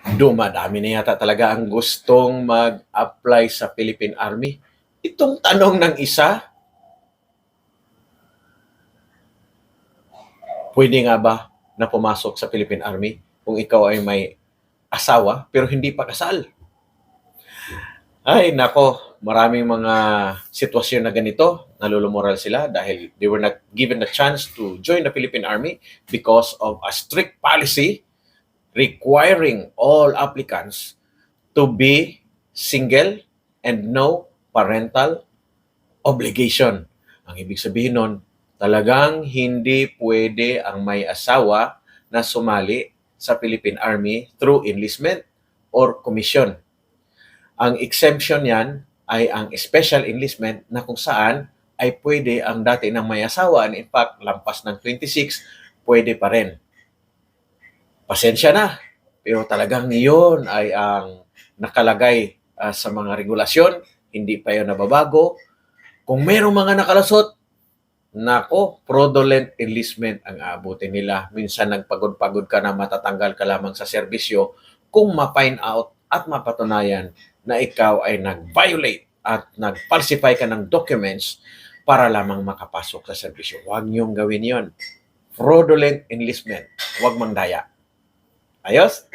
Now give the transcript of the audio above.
Dumadami na yata talaga ang gustong mag-apply sa Philippine Army. Itong tanong ng isa, pwede nga ba na pumasok sa Philippine Army kung ikaw ay may asawa pero hindi pa kasal? Ay, nako, maraming mga sitwasyon na ganito, nalulumoral sila dahil they were not given the chance to join the Philippine Army because of a strict policy requiring all applicants to be single and no parental obligation. Ang ibig sabihin nun, talagang hindi pwede ang may asawa na sumali sa Philippine Army through enlistment or commission. Ang exemption yan ay ang special enlistment na kung saan ay pwede ang dati ng may asawa and in fact, lampas ng 26, pwede pa rin. Pasensya na, pero talagang niyon ay ang nakalagay sa mga regulasyon, hindi pa yun nababago. Kung mayroong mga nakalasot, nako, fraudulent enlistment ang aabutin nila. Minsan nagpagod-pagod ka na matatanggal ka lamang sa serbisyo kung ma-find out at mapatunayan na ikaw ay nag-violate at nag-falsify ka ng documents para lamang makapasok sa serbisyo. Huwag niyong gawin yon. Fraudulent enlistment. Huwag mangdaya. Ayos?